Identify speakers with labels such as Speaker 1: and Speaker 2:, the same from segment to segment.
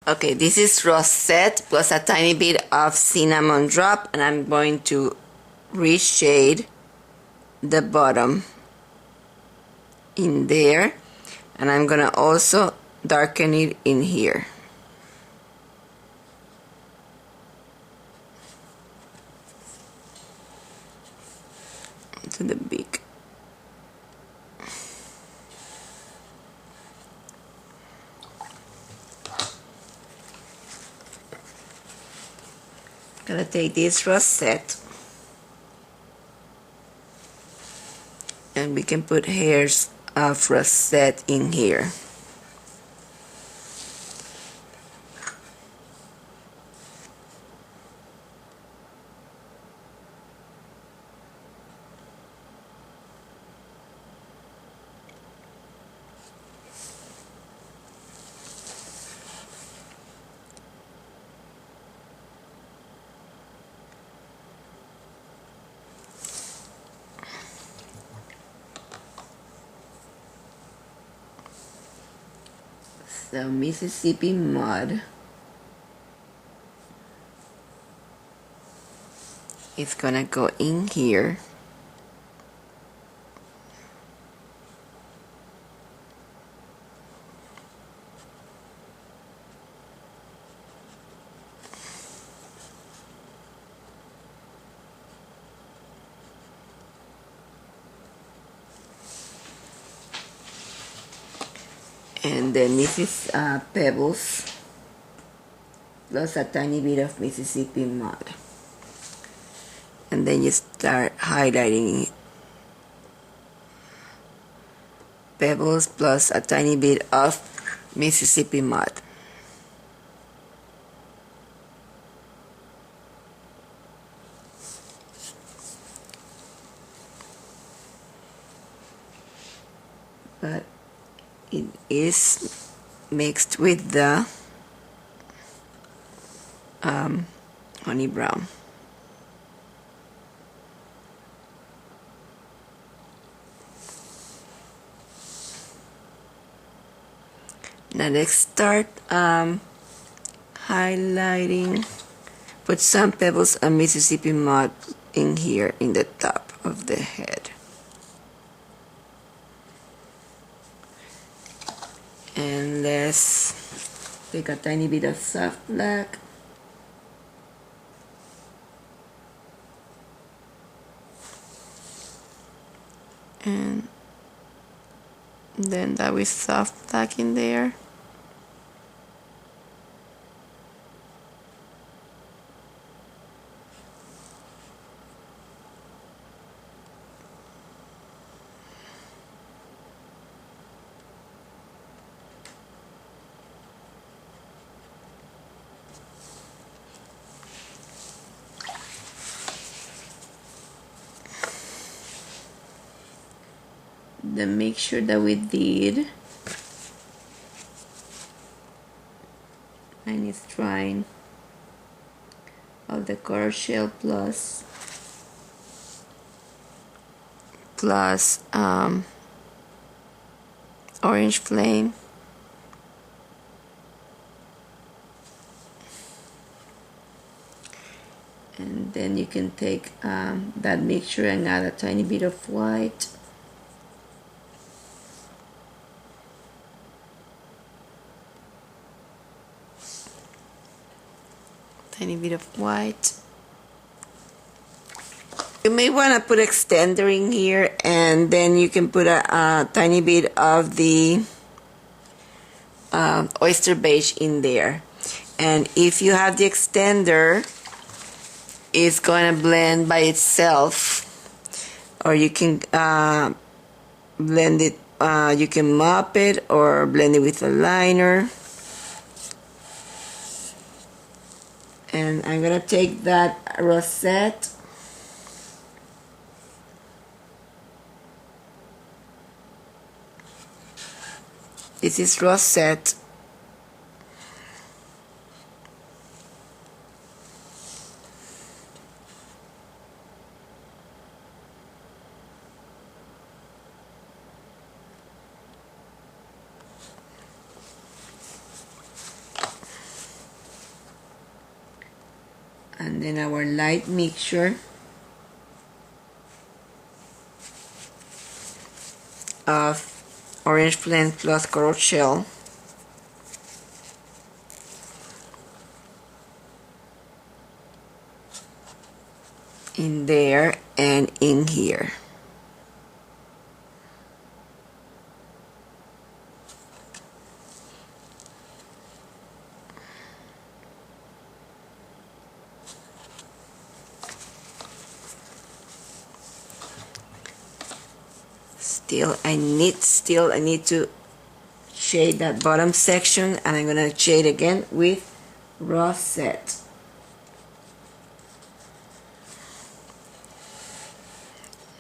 Speaker 1: Okay, this is rosette plus a tiny bit of cinnamon drop, and I'm going to reshade the bottom in there, and I'm gonna also darken it in here. To the beak. Gonna take this rosette and we can put hairs of rosette in here. So Mississippi mud is gonna go in here. And then this is pebbles plus a tiny bit of Mississippi mud. And then you start highlighting it. Pebbles plus a tiny bit of Mississippi mud. But it is mixed with the honey brown. Now let's start highlighting. Put some pebbles of Mississippi mud in here in the top of the head. And let's take a tiny bit of soft black. And then that with soft black in there. The mixture that we did, and it's drying, of the coral shell plus orange flame, and then you can take that mixture and add a tiny bit of white. Tiny bit of white. You may want to put extender in here, and then you can put a tiny bit of the oyster beige in there. And if you have the extender, it's going to blend by itself, or you can blend it, you can mop it or blend it with a liner. And I'm gonna take that rosette this is rosette, And then our light mixture of orange blend plus coral shell. In there and in here. Still I need to shade that bottom section, and I'm gonna shade again with raw set.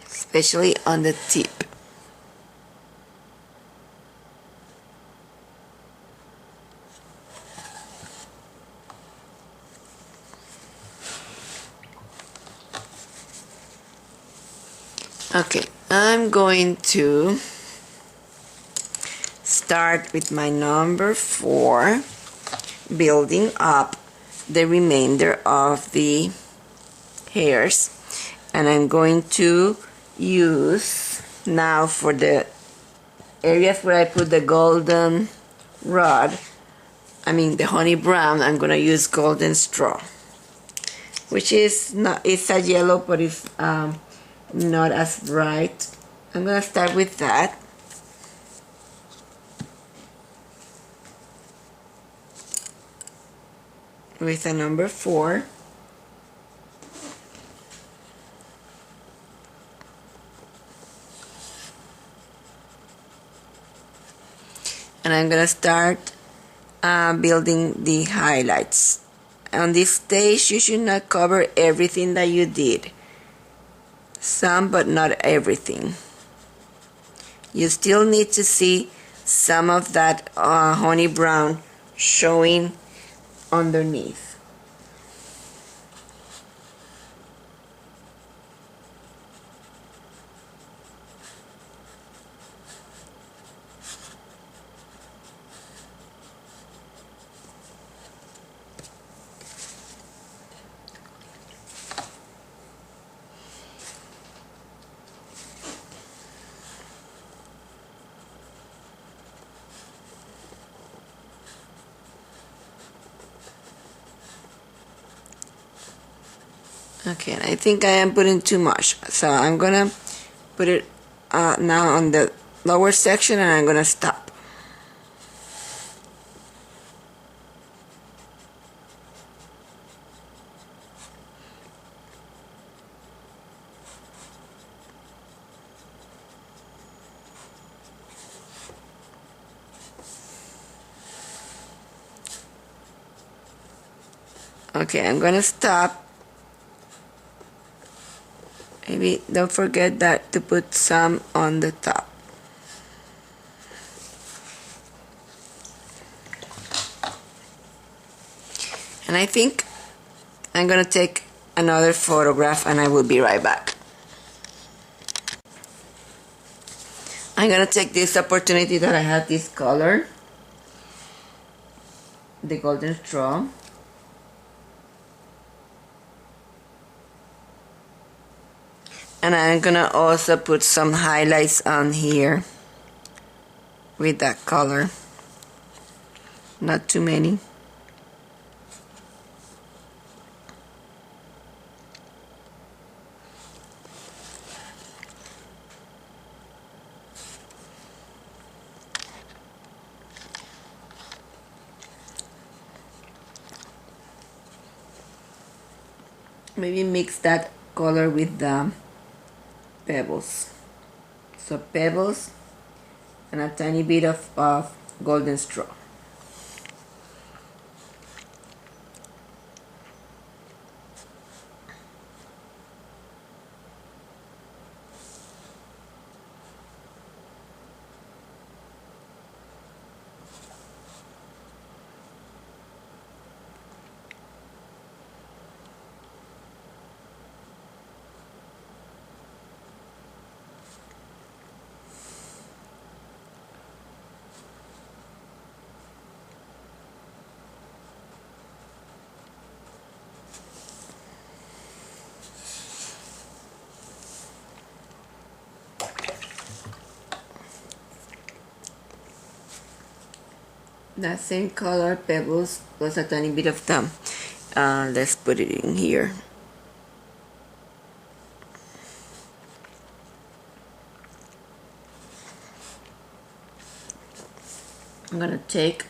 Speaker 1: Especially on the tip. Okay, I'm going to start with my number 4, building up the remainder of the hairs, and I'm going to use now for the areas where I put the golden rod, the honey brown, I'm gonna use golden straw, which is not, it's a yellow, but it's not as bright. I'm gonna start with that. With a number 4. And I'm gonna start building the highlights. On this stage, you should not cover everything that you did. Some, but not everything. You still need to see some of that honey brown showing underneath. Okay, I think I am putting too much, so I'm gonna put it now on the lower section, and I'm gonna stop. Okay, I'm gonna stop. Maybe don't forget that to put some on the top. And I think I'm gonna take another photograph, and I will be right back. I'm gonna take this opportunity that I have this color, the golden straw. And I'm gonna also put some highlights on here with that color. Not too many. Maybe mix that color with the pebbles. So pebbles and a tiny bit of golden straw. that same color pebbles plus a tiny bit of them. Let's put it in here. I'm gonna take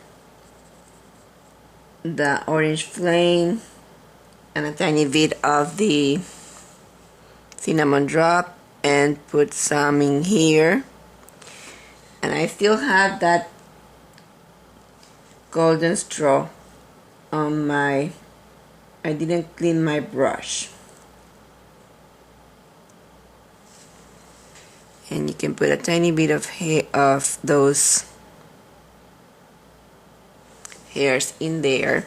Speaker 1: the orange flame and a tiny bit of the cinnamon drop and put some in here. And I still have that golden straw on my, I didn't clean my brush. And you can put a tiny bit of hair of those hairs in there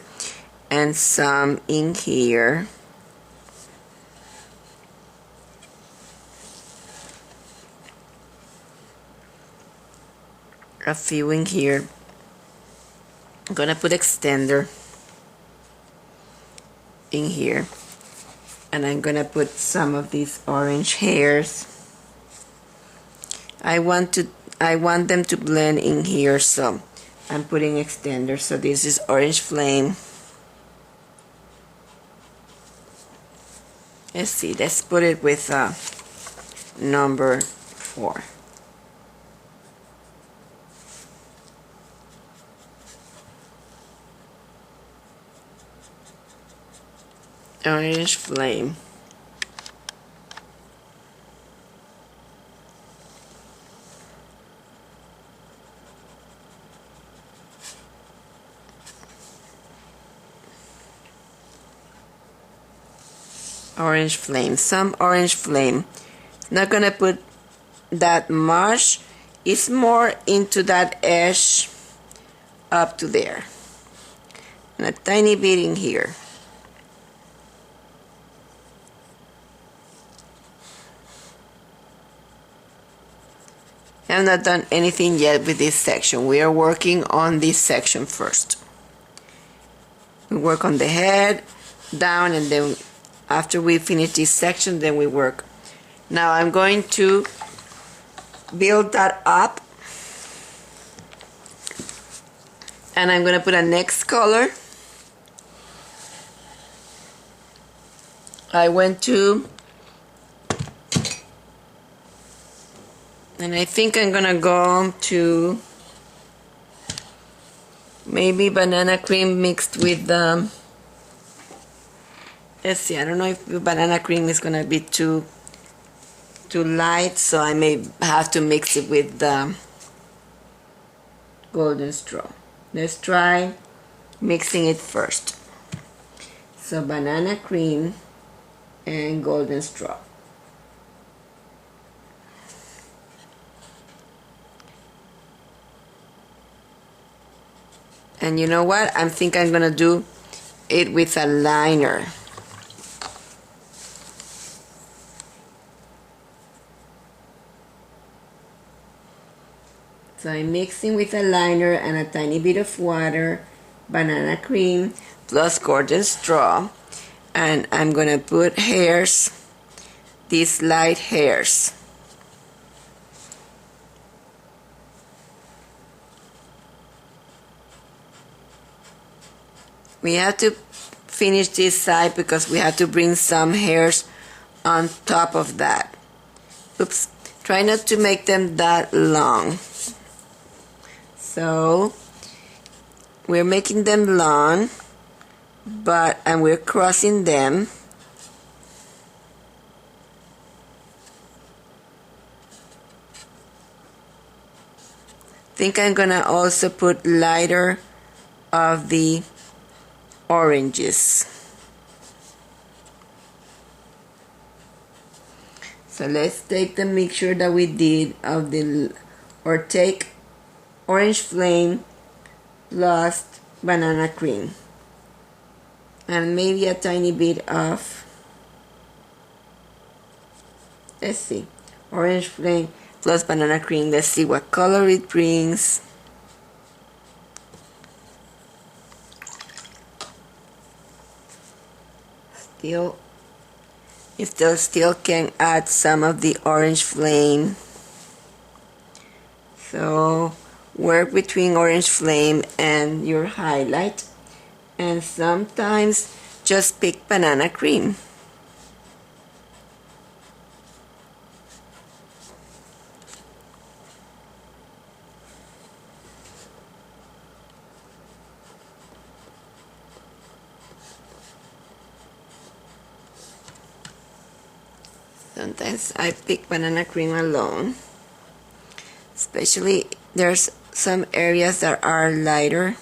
Speaker 1: and some in here. A few in here. I'm gonna put extender in here, and I'm gonna put some of these orange hairs. I want them to blend in here, so I'm putting extender. So this is orange flame. Let's see, let's put it with number 4. Orange flame. Orange flame, some orange flame. Not gonna put that much, it's more into that edge up to there, and a tiny bit in here. I have not done anything yet with this section. We are working on this section first. We work on the head, down, and then after we finish this section, then we work. Now I'm going to build that up, and I'm going to put a next color. I went to, and I think I'm gonna go to maybe banana cream mixed with let's see, I don't know if the banana cream is gonna be too light, so I may have to mix it with the golden straw. Let's try mixing it first. So banana cream and golden straw. And you know what? I think I'm gonna do it with a liner. So I'm mixing with a liner and a tiny bit of water, banana cream plus golden straw, and I'm gonna put hairs, these light hairs. We have to finish this side because we have to bring some hairs on top of that. Oops, try not to make them that long. So we're making them long, and we're crossing them. I think I'm gonna also put lighter of the oranges. So let's take the mixture that we did of take orange flame plus banana cream and maybe a tiny bit of, let's see, orange flame plus banana cream. Let's see what color it brings. You still can add some of the orange flame. So work between orange flame and your highlight, and sometimes just pick banana cream. Sometimes I pick banana cream alone, especially there's some areas that are lighter.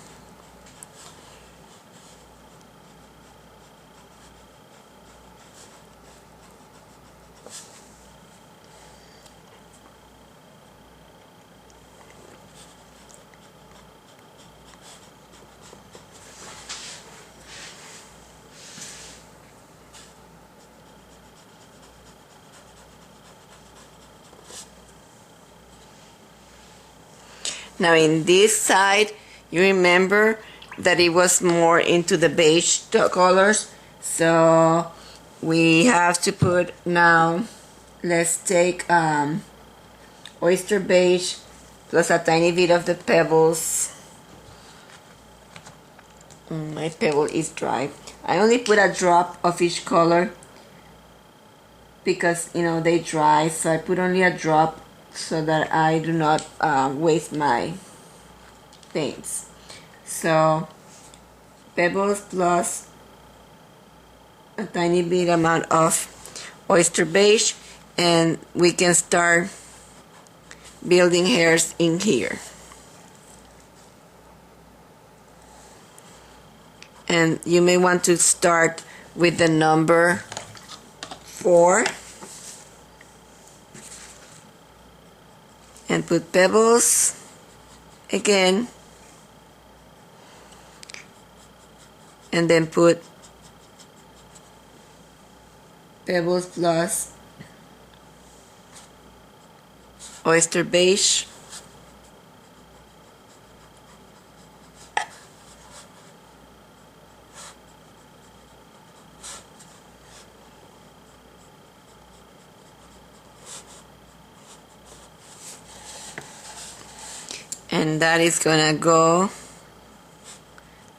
Speaker 1: Now in this side, you remember that it was more into the beige colors, so we have to put now, let's take oyster beige plus a tiny bit of the pebbles. My pebble is dry. I only put a drop of each color because they dry, so I put only a drop so that I do not waste my paints. So pebbles plus a tiny bit amount of oyster beige, and we can start building hairs in here. And you may want to start with the number 4 and put pebbles again, and then put pebbles plus oyster beige, and that is gonna go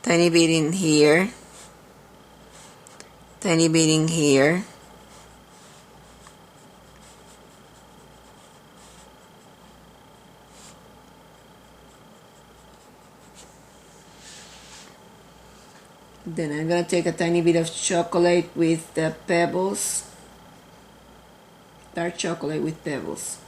Speaker 1: tiny bit in here, tiny bit in here, then I'm gonna take a tiny bit of chocolate with the pebbles, dark chocolate with pebbles.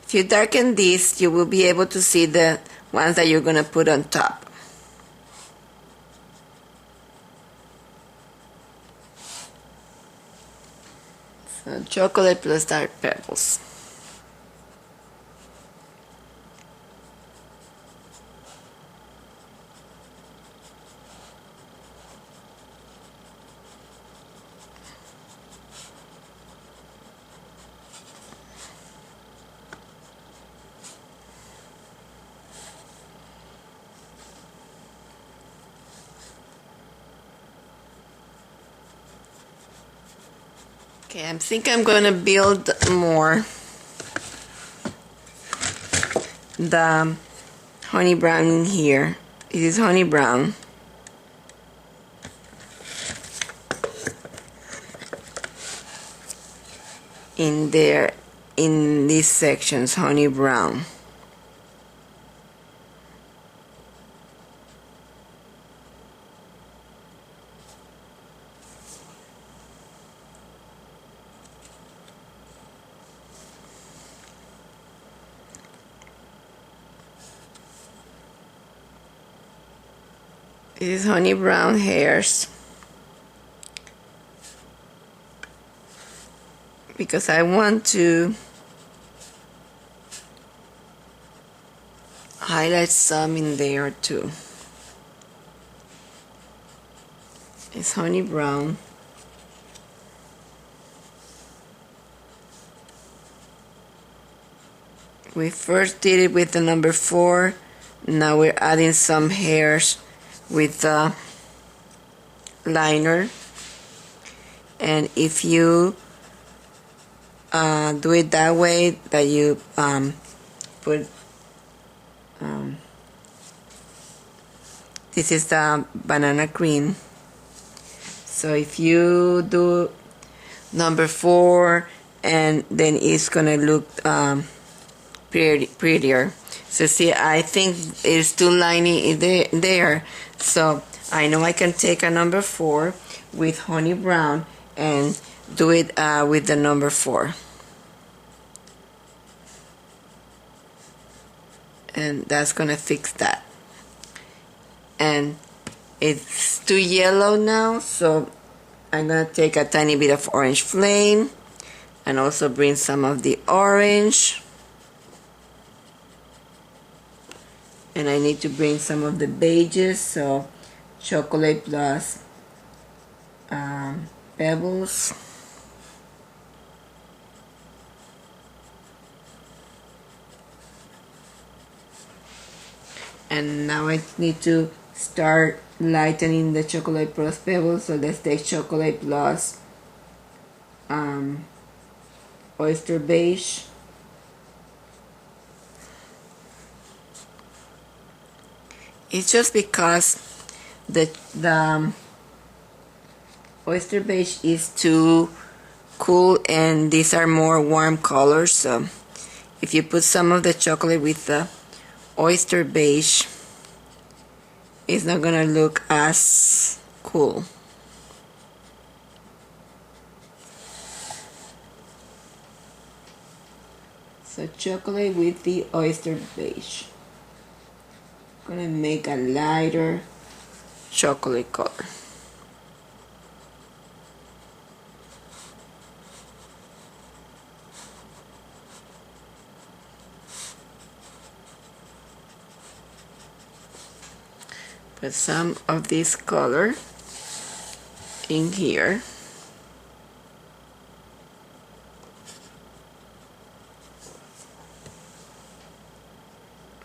Speaker 1: If you darken this, you will be able to see the ones that you're going to put on top. So chocolate plus dark pebbles. Okay, I think I'm going to build more the honey brown in here. It is honey brown. In there, in these sections, honey brown. It is honey brown hairs because I want to highlight some in there too. It's honey brown. We first did it with the number 4. Now we're adding some hairs with the liner. And if you do it that way, that you put this is the banana green. So if you do number 4, and then it's gonna look prettier. So see, I think it's too liney there. So I know I can take a number 4 with honey brown and do it with the number 4. And that's gonna fix that. And it's too yellow now, so I'm gonna take a tiny bit of orange flame and also bring some of the orange. And I need to bring some of the beiges, so chocolate plus pebbles. And now I need to start lightening the chocolate plus pebbles, so let's take chocolate plus oyster beige. It's just because the oyster beige is too cool and these are more warm colors, so if you put some of the chocolate with the oyster beige, it's not gonna look as cool. So chocolate with the oyster beige. Gonna make a lighter chocolate color. Put some of this color in here.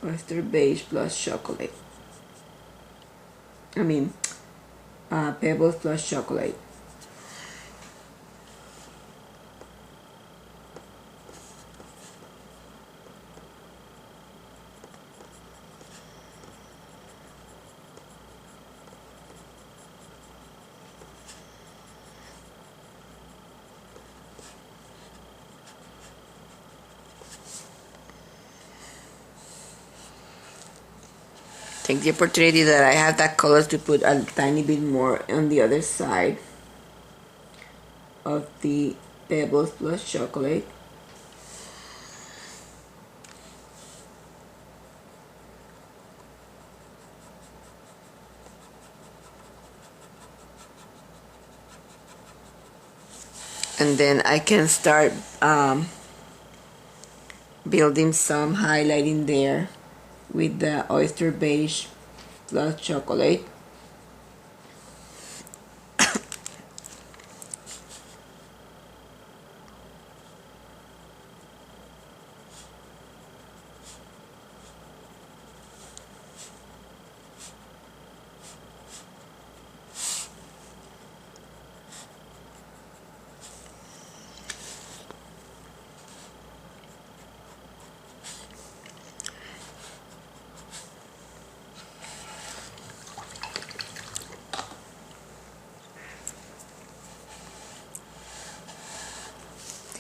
Speaker 1: Oyster beige plus chocolate. Pebbles plus chocolate. Take the opportunity that I have that color to put a tiny bit more on the other side of the pebbles plus chocolate. And then I can start building some highlighting there with the oyster beige plus chocolate.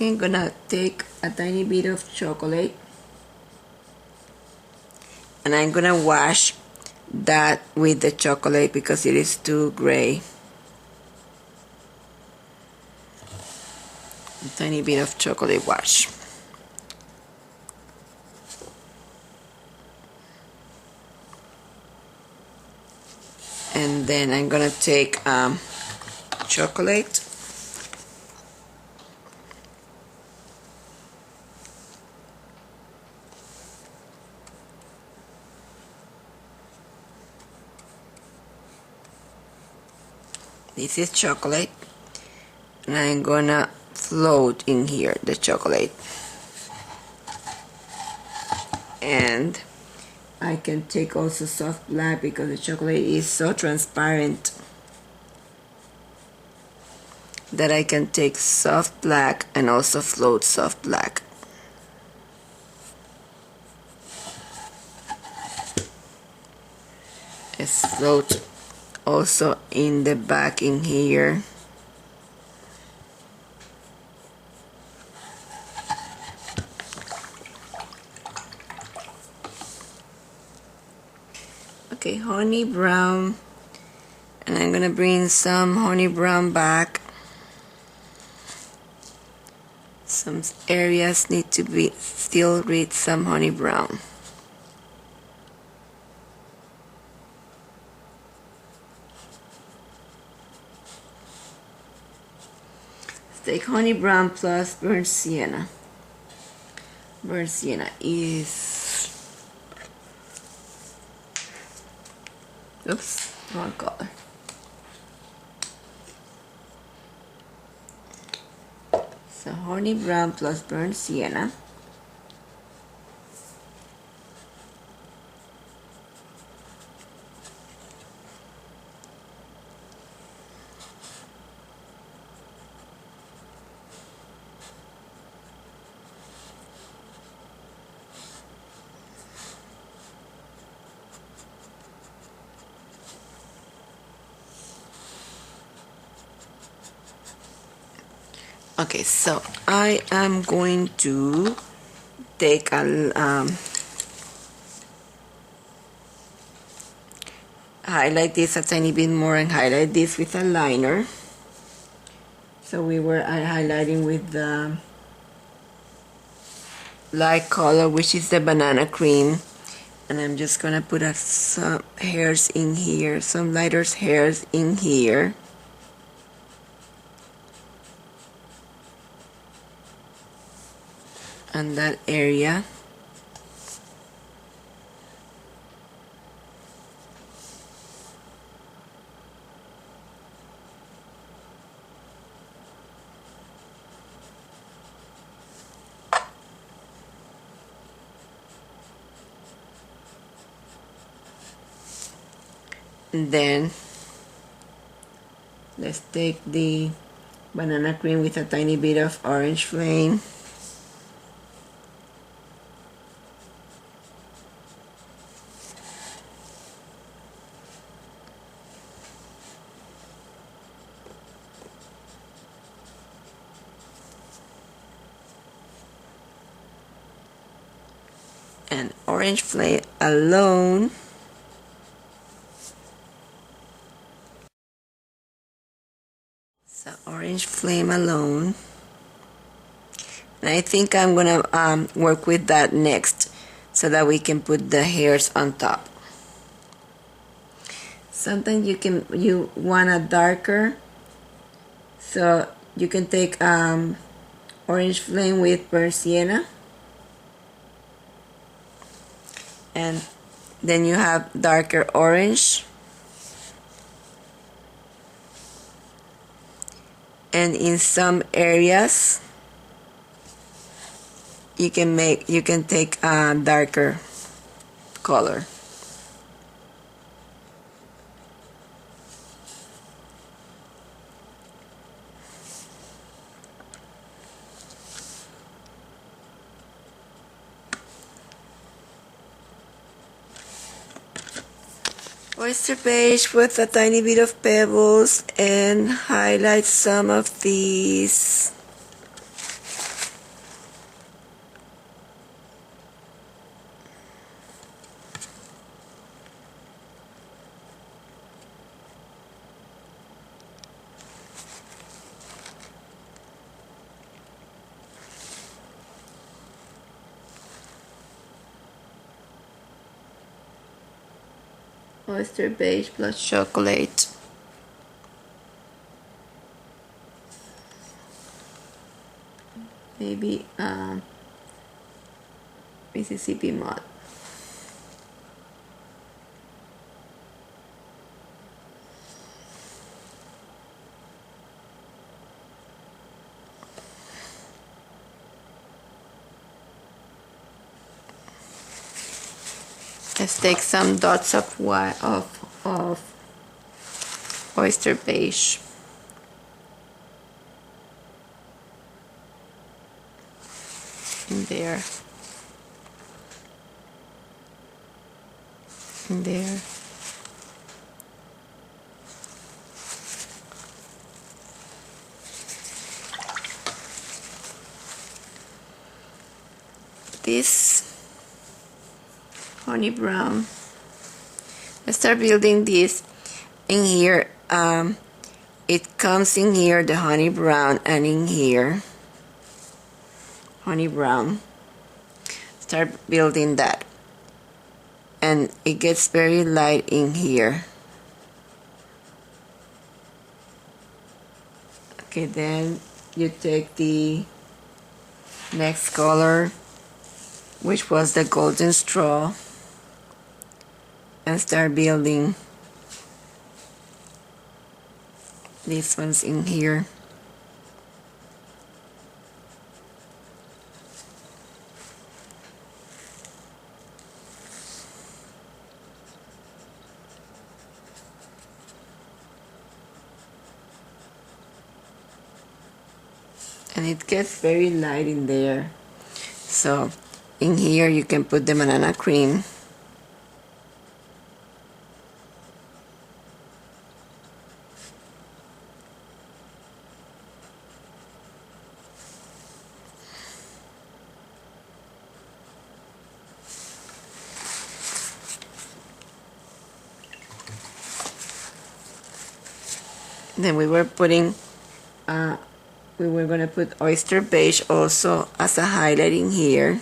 Speaker 1: I'm gonna take a tiny bit of chocolate and I'm gonna wash that with the chocolate because it is too gray. A tiny bit of chocolate wash. And then I'm gonna take chocolate This is chocolate, and I'm gonna float in here the chocolate. And I can take also soft black because the chocolate is so transparent that I can take soft black and also float soft black. Let's float also in the back in here. Okay, honey brown, and I'm gonna bring some honey brown back. Some areas need to be filled with some honey brown. Take honey brown plus burnt sienna. Burnt sienna is, oops, wrong color. So honey brown plus burnt sienna. Okay, so I am going to take a highlight this a tiny bit more and highlight this with a liner. So we were highlighting with the light color, which is the banana cream, and I'm just gonna put some hairs in here, some lighter hairs in here. And that area. And then let's take the banana cream with a tiny bit of orange flame. And orange flame alone. So orange flame alone. And I think I'm gonna work with that next so that we can put the hairs on top. Sometimes you want a darker, so you can take orange flame with burnt sienna, and then you have darker orange, and in some areas you can take a darker color. Oyster beige with a tiny bit of pebbles and highlight some of these. Oyster beige plus chocolate. Maybe Mississippi mud. Let's take some dots of oyster beige. In there. In there. This honey brown. Let's start building this in here. It comes in here, the honey brown, and in here, honey brown. Start building that, and it gets very light in here. Okay, then you take the next color, which was the golden straw, and start building these ones in here. And it gets very light in there. So in here you can put the banana cream. Then we were putting we were going to put oyster beige also as a highlight in here.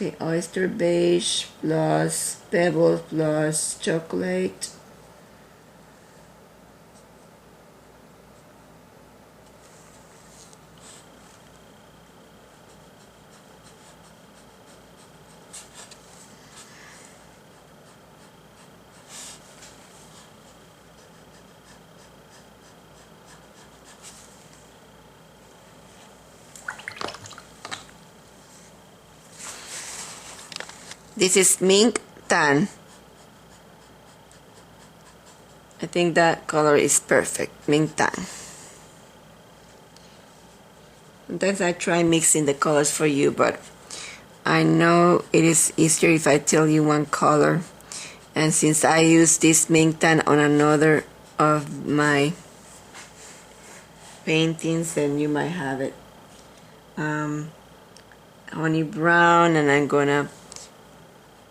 Speaker 1: Okay, oyster beige plus pebbles plus chocolate. This is mink tan. I think that color is perfect, mink tan. Sometimes I try mixing the colors for you, but I know it is easier if I tell you one color. And since I use this mink tan on another of my paintings, then you might have it. Honey brown, and I'm gonna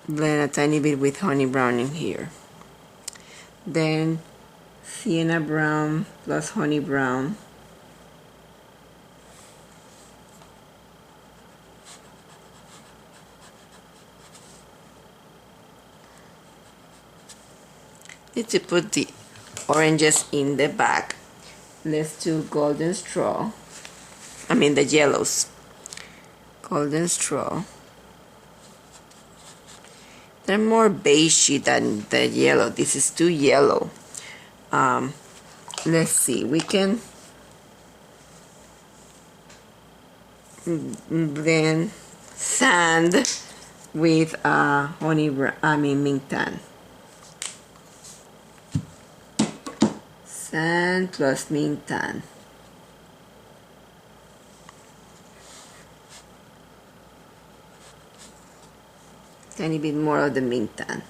Speaker 1: blend a tiny bit with honey brown in here. Then sienna brown plus honey brown. Need to put the oranges in the back. Let's do golden straw. I mean the yellows. Golden straw. They're more beigey than the yellow. This is too yellow. Let's see. We can then sand with mink tan. Sand plus mink tan. Tiny bit more of the mink tan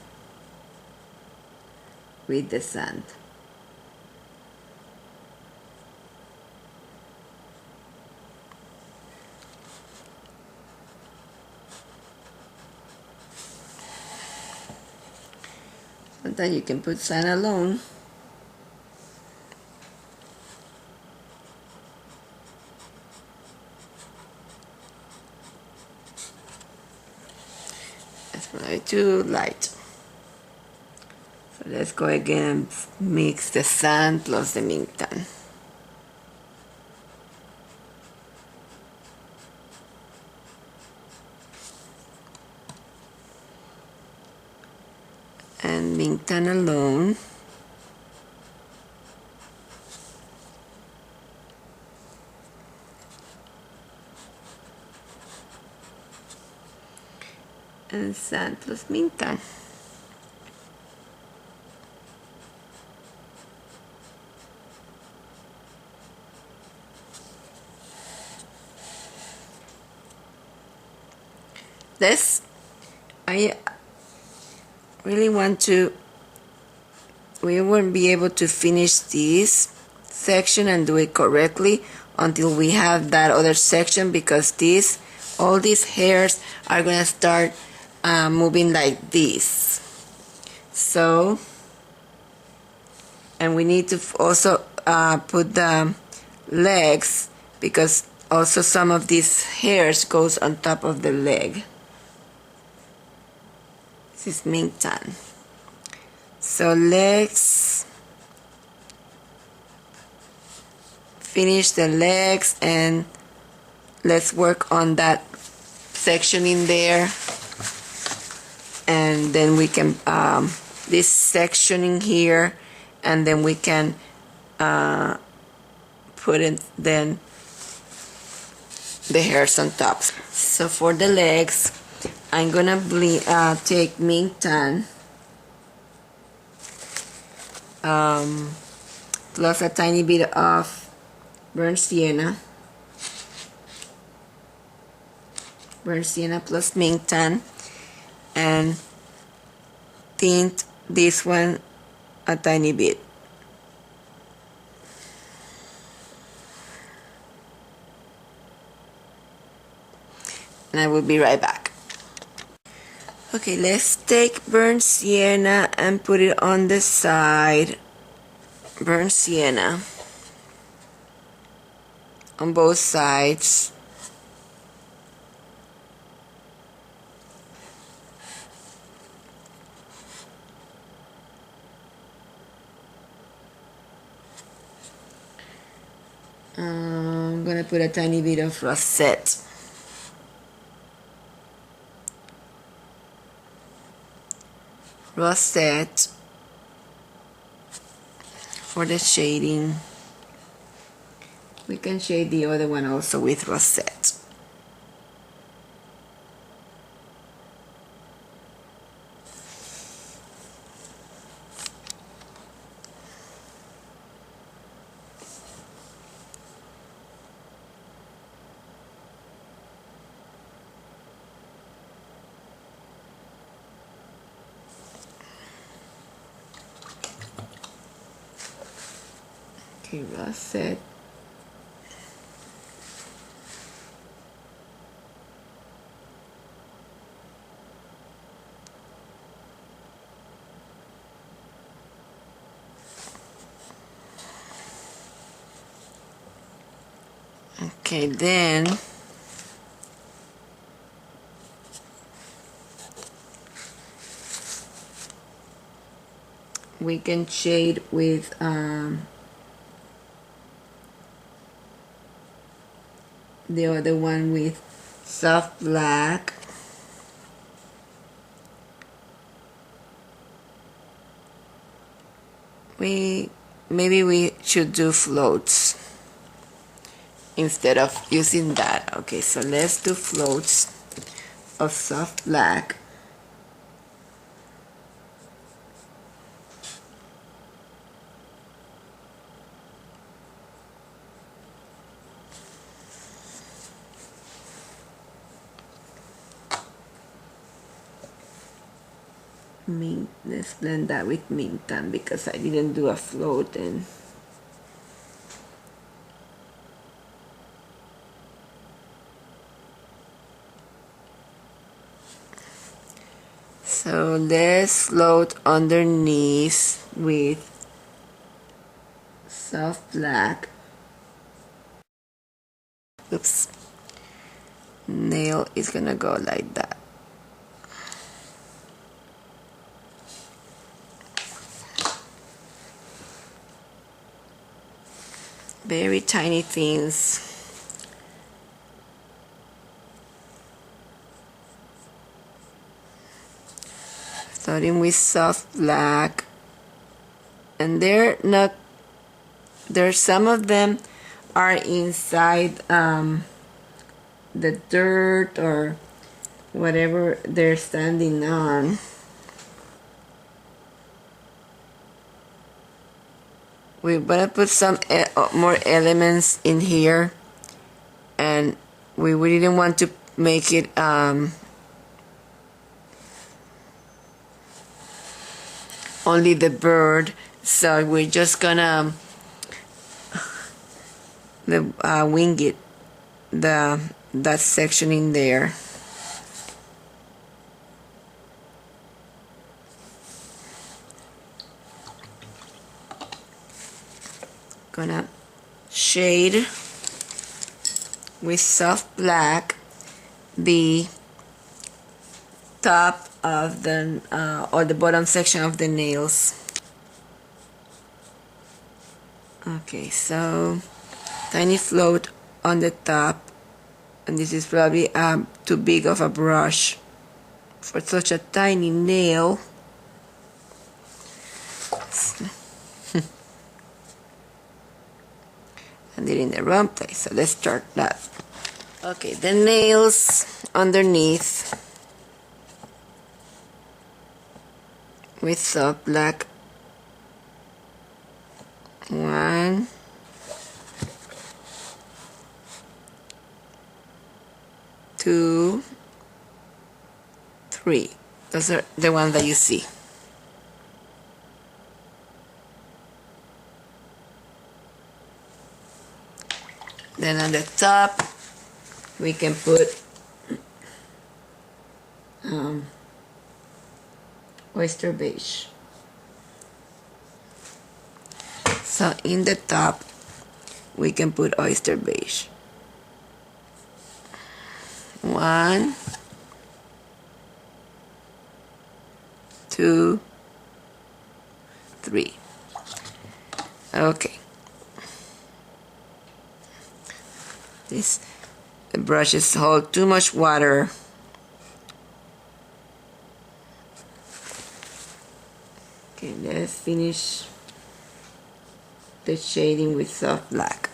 Speaker 1: with the sand. Sometimes you can put sand alone. Too light. So let's go again and mix the sand plus the mink tan. mink tan alone. And sand plus mink tan. This, I really want to, we won't be able to finish this section and do it correctly until we have that other section, because all these hairs are gonna start moving like this. So, and we need to also put the legs, because also some of these hairs goes on top of the leg. This is mink tan. So let's finish the legs and let's work on that section in there, and then we can this section in here, and then we can put in then the hairs on top. So for the legs, I'm gonna take mink tan plus a tiny bit of burnt sienna plus mink tan, and tint this one a tiny bit. And I will be right back. Okay, let's take burnt sienna and put it on the side. Burnt sienna on both sides. I'm gonna put a tiny bit of rosette. For the shading. We can shade the other one also with rosette. Okay, rosette. Okay, then we can shade with the other one with soft black. Maybe we should do floats instead of using that. Okay, so let's do floats of soft black. Mink, let's blend that with mink tan because I didn't do a float. And so let's float underneath with soft black. Oops, nail is gonna go like that. Very tiny things. starting with soft black, and there's some of them are inside the dirt or whatever they're standing on. We're gonna put some more elements in here, and we didn't want to make it only the bird, so we're just gonna wing it, that section in there. Gonna shade with soft black the top of the or the bottom section of the nails. Okay, so tiny float on the top, and this is probably too big of a brush for such a tiny nail. I did it in the wrong place, so let's start that. Okay, the nails underneath with soft black. 1, 2, 3. Those are the ones that you see. Then on the top, we can put oyster beige. So in the top, we can put oyster beige. 1, 2, 3. Okay. The brushes hold too much water. Okay, let's finish the shading with soft black.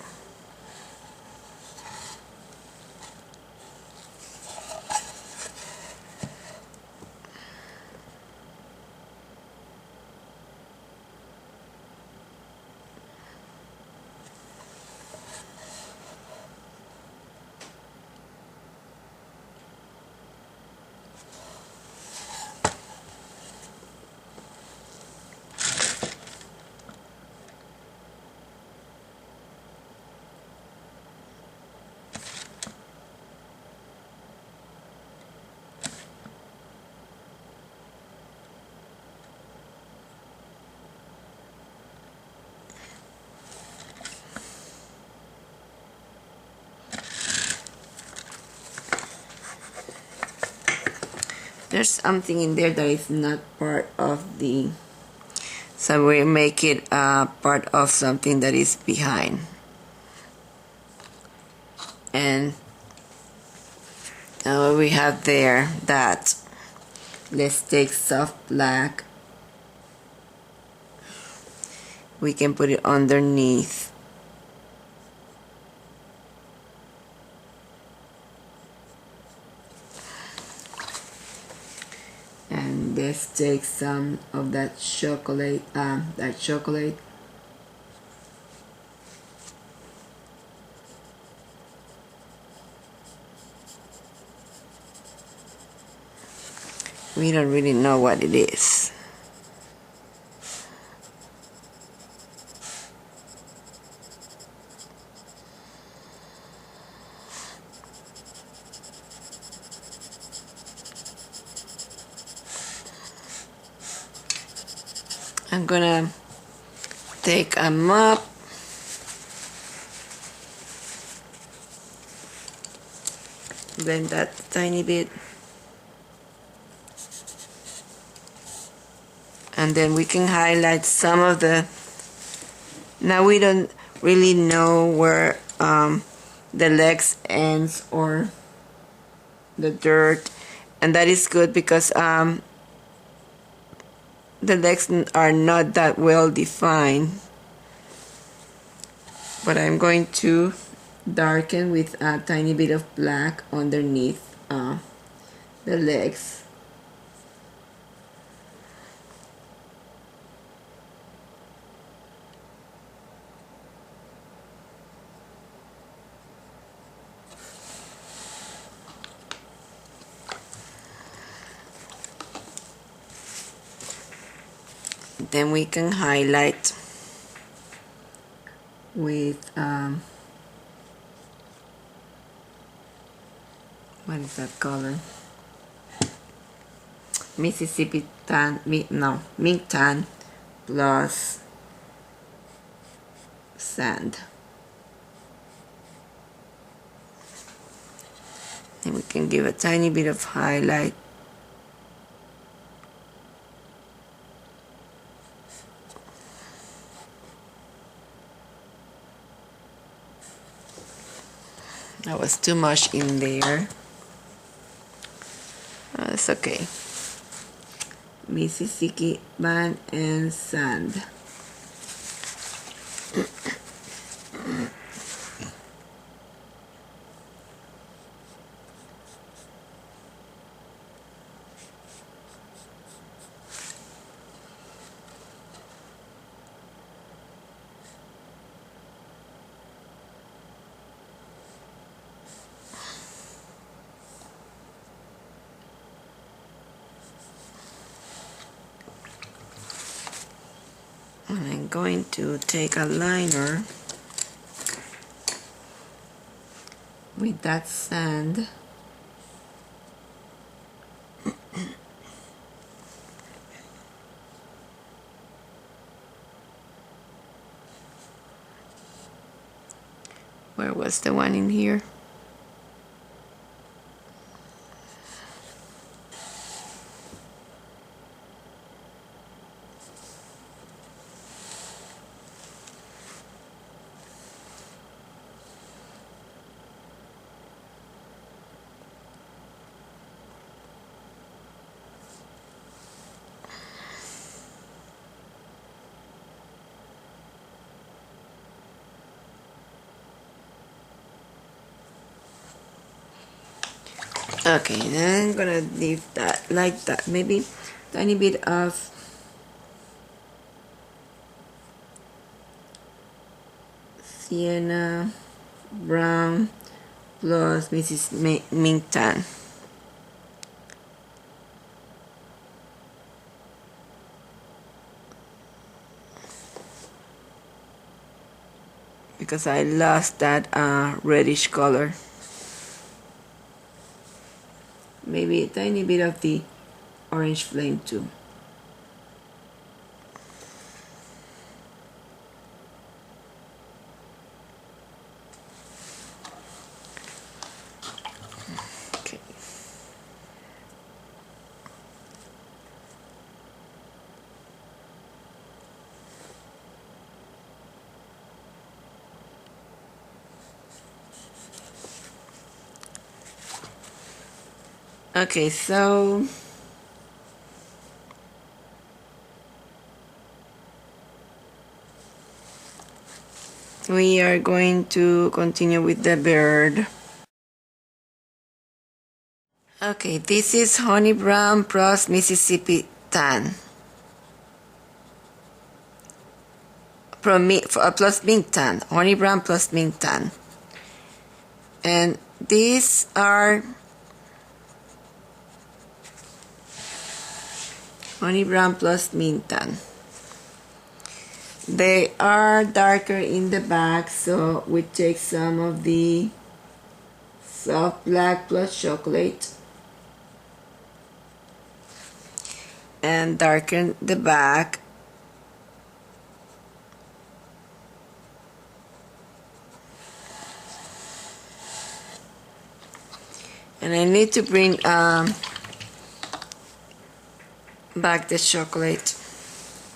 Speaker 1: There's something in there that is not part of the, so we make it part of something that is behind. And now what we have there, that, let's take soft black, we can put it underneath. And let's take some of that chocolate, we don't really know what it is. I'm gonna take a mop, blend that tiny bit, and then we can highlight some of the, now we don't really know where the legs ends or the dirt, and that is good because the legs are not that well defined, but I'm going to darken with a tiny bit of black underneath the legs. Then we can highlight with what is that color? Mississippi tan, mink tan plus sand. And we can give a tiny bit of highlight. That was too much in there. That's okay. Mississippi band and sand. And I'm going to take a liner with that sand. Where was the one in here? Okay, then I'm gonna leave that like that. Maybe tiny bit of sienna brown plus Mrs. Mink tan. Because I lost that reddish color. Maybe a tiny bit of the orange flame too. Okay. Okay, so we are going to continue with the bird. Okay, this is honey brown plus Mississippi tan. Plus mink tan. Honey brown plus mink tan. And these are honey brown plus mink tan. They are darker in the back, so we take some of the soft black plus chocolate and darken the back. And I need to bring back the chocolate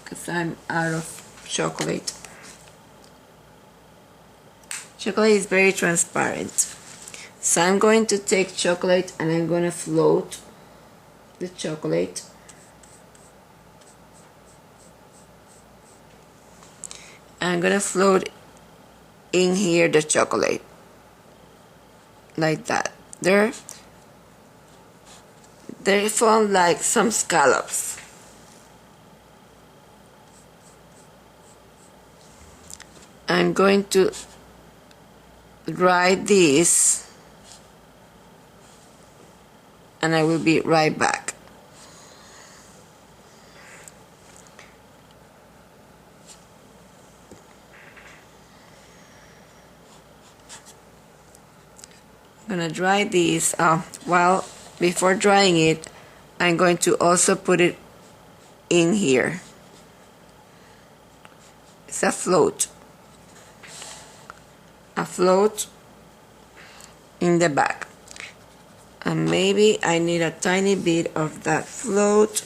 Speaker 1: because I'm out of chocolate. Chocolate is very transparent. So I'm going to take chocolate and I'm going to float the chocolate I'm gonna float in here the chocolate like that. They form like some scallops. I'm going to dry this and I will be right back. I'm gonna dry this. Well, before drying it, I'm going to also put it in here. It's a float in the back, and maybe I need a tiny bit of that float.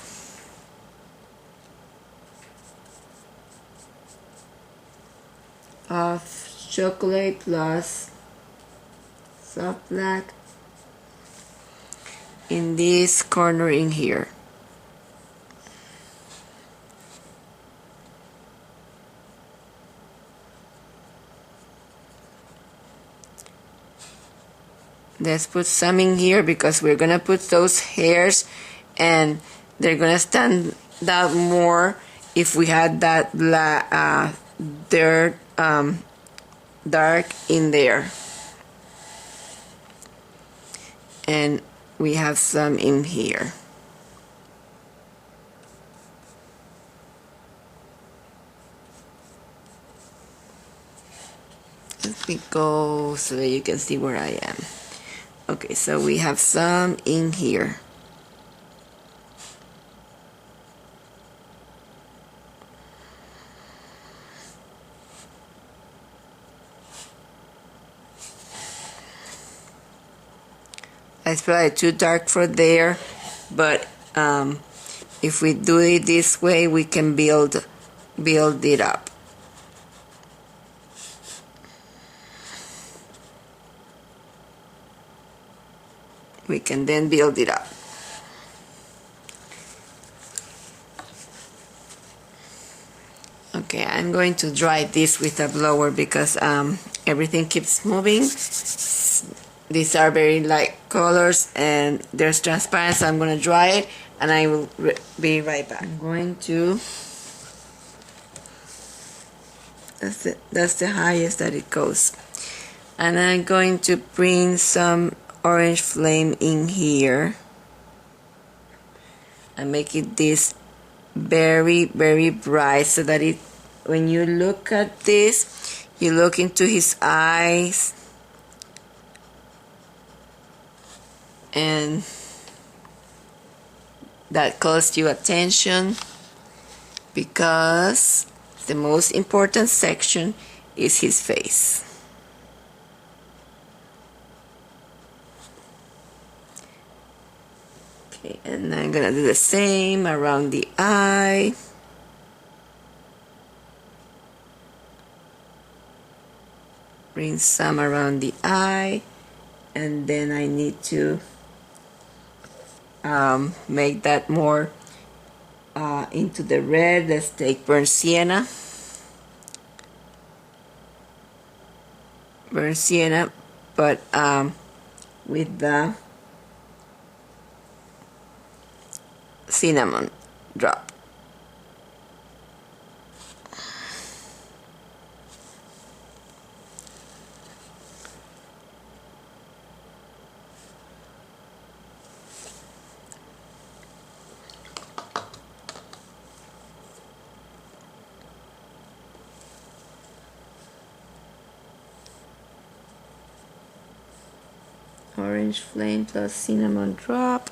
Speaker 1: Of chocolate plus soft black in this corner in here. Let's put some in here because we're gonna put those hairs and they're gonna stand out more if we had that black dark in there. And we have some in here. Let me go so that you can see where I am. Okay, so we have some in here. It's probably too dark for there, but if we do it this way, we can build it up. We can then build it up. Okay, I'm going to dry this with a blower because everything keeps moving. These are very light colors and there's transparent, so I'm going to dry it and I will be right back. I'm going to, that's the highest that it goes. And I'm going to bring some orange flame in here and make it this very, very bright so that it, when you look at this, you look into his eyes and that calls you attention because the most important section is his face. Okay, and I'm gonna do the same around the eye. Bring some around the eye, and then I need to make that more into the red. Let's take burnt sienna. Burnt sienna, but with the cinnamon drop. Orange flame plus cinnamon drop.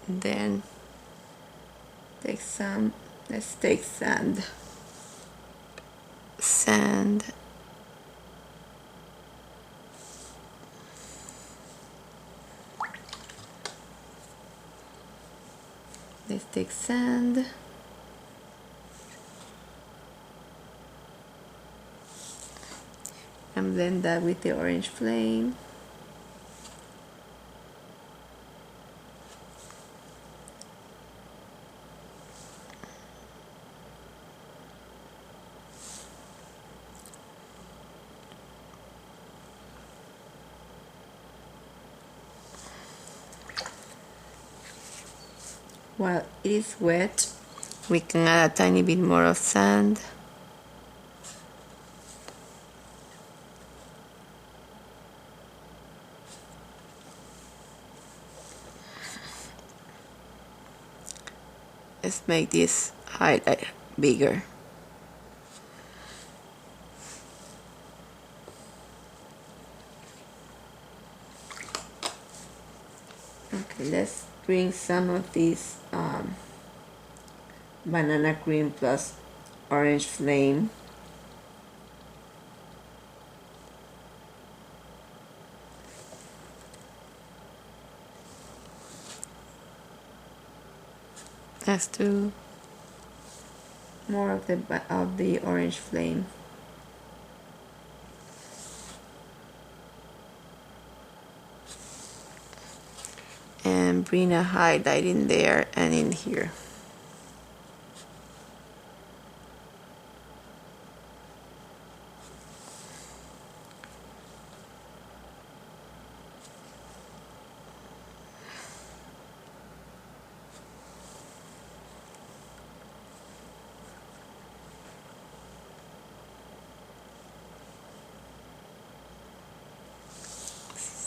Speaker 1: And then take some, let's take sand. Let's take sand. and blend that with the orange flame. While it is wet, we can add a tiny bit more of sand. Let's make this highlight bigger. Okay, let's bring some of these banana cream plus orange flame. Let's do more of the orange flame. And bring a highlight in there and in here.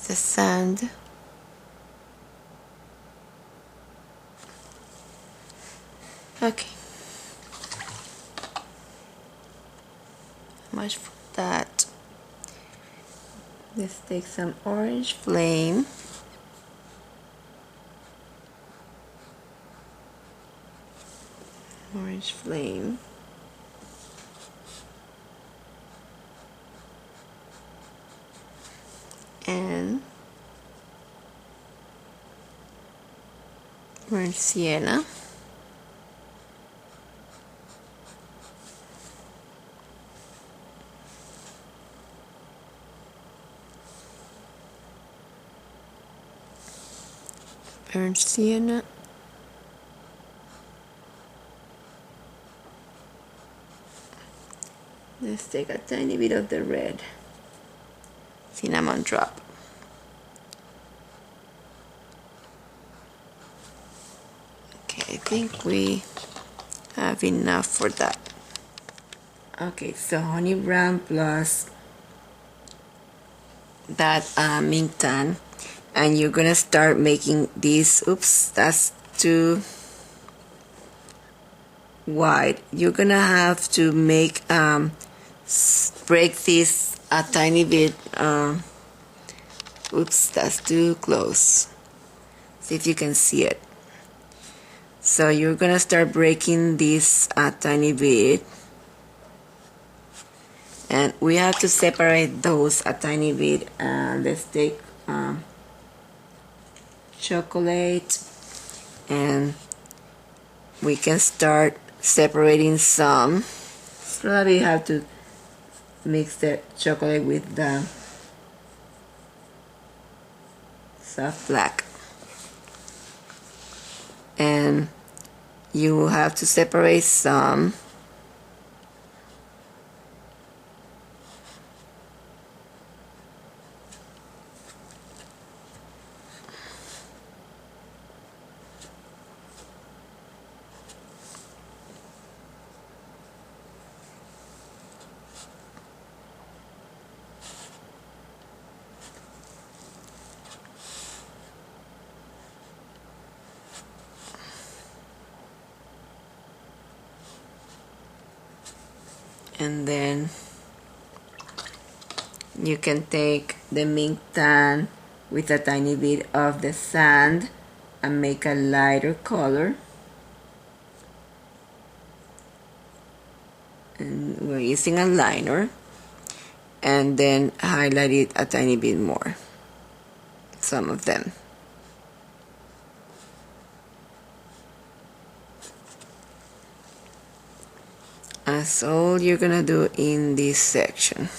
Speaker 1: The sand. Okay. Much for that. Let's take some orange flame. Orange flame. And orange sienna. Orange sienna. Let's take a tiny bit of the red cinnamon drop. Okay, I think we have enough for that. Okay, so honey brown plus that mink tan, and you're gonna start making these. Oops, that's too wide. You're gonna have to make break this a tiny bit. Oops, that's too close. See if you can see it. So you're gonna start breaking this a tiny bit, and we have to separate those a tiny bit. Let's take chocolate, and we can start separating some. Probably have to mix the chocolate with the soft black, and you will have to separate some. And then you can take the mink tan with a tiny bit of the sand and make a lighter color. And we're using a liner, and then highlight it a tiny bit more, some of them. That's all you're gonna do in this section.